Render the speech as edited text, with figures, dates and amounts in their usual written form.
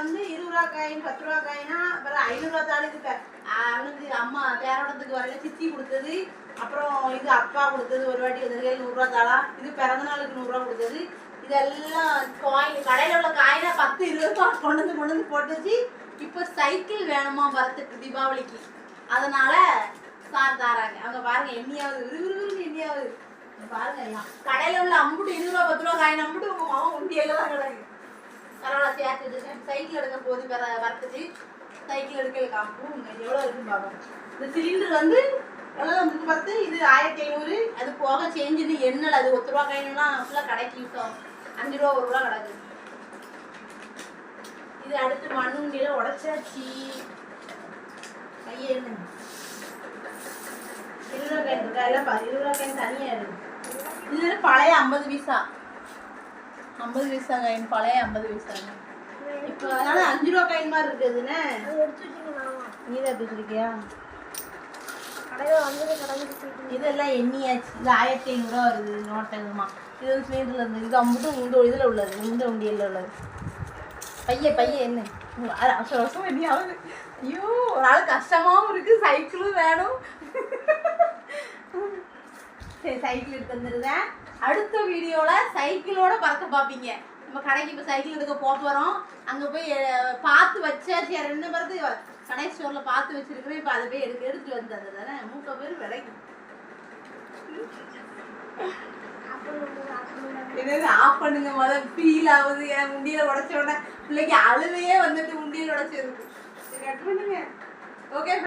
வந்து 20 ரூபா காயின் 10 ரூபா காயினா அப்புறம் 500 ரூபா தாள். இது அவனுக்கு அம்மா பேரோடத்துக்கு வரையில சித்தி கொடுத்தது. அப்புறம் இது அப்பா கொடுத்தது ஒரு வாட்டி வந்து 100 ரூபா தாளா. இது பிறந்த நாளுக்கு 100 ரூபா கொடுத்தது. இதெல்லாம் காயின் கடையில் உள்ள காயினா 10 20 ரூபா கொண்டு வந்து போட்டுச்சு. இப்போ சைக்கிள் வேணுமா வரத்துக்கு தீபாவளிக்கு, அதனால சார் தாராங்க. அவங்க பாருங்க எண்ணியாவது விறுவிறுன்னு எண்ணியாவது பாருங்க. கடையில் உள்ள அம்புட்டு 20 ரூபா 10 ரூபா காயின் அம்புட்டு உங்க மாமா உண்டியெல்லாம் தான் கிடக்கு. பரவாயில்ல சேர்த்து வச்சுருக்கேன். சைக்கிள் எடுக்க போது வரத்துக்கு சைக்கிள் எடுக்கல காப்புங்க. எவ்வளோ இருக்குன்னு பார்க்கணும். இந்த சிலிண்டர் வந்து எவ்வளோ வந்து பார்த்து இது 1500. அது போக சேஞ்சுன்னு எண்ணல். அது 10 ரூபா காயின்லாம் ஃபுல்லாக கடைக்கு யூஸ் ஆகும். 5 ரூபா 1 ரூபா கிடக்கு. இது அடுத்து மண்ணுண்டியில் உடச்சாச்சு. கையை என்ன 20 ரூபா காயின் இருக்கா? எல்லாம் 20 ரூபா காயின் தனியாக இருக்கு. இது பழைய 50 பைசா 50 பைசா காயின். பழைய 50 பைசாங்க. இப்போ அதனால 5 ரூபா காயின் மாதிரி இருக்குதுன்னு நீ தான் பேசிருக்கியா? இதெல்லாம் எண்ணியாச்சு. இது 1500 ரூபா வருது நோட்டமா. இது வந்து சிலிண்டர்ல இருந்து. இது அம்புட்டும் இந்த இதில் உள்ளது, இந்த உண்டியலில் உள்ளது. பைய என்ன அவசர அவசரம் எண்ணியாவது. ஐயோ ஒரு நாள் கஷ்டமாகவும் இருக்கு. சைக்கிளும் வேணும். சரி சைக்கிள் எடுத்து வந்துடுறேன். அடுத்த வீடியோவில் சைக்கிளோட பறக்க பார்ப்பீங்க. நம்ம கடைக்கு இப்போ சைக்கிள் எடுக்க போகிறோம். அங்கே போய் பார்த்து வச்சாச்சு. என்ன பறந்து கடை ஸ்டோரில் பார்த்து வச்சிருக்கிறேன். இப்போ அதை போய் எடுத்துட்டு வந்தது தானே. 3 பேர் விலைக்கு என்னது ஆஃப் பண்ணுங்க. முதல் ஃபீல் ஆகுது. என் முண்டியில் உடச்ச உடனே பிள்ளைக்கு அழுவையே வந்துட்டு முண்டியில் உடச்சிருக்கு. கட் பண்ணுங்க. ஓகே.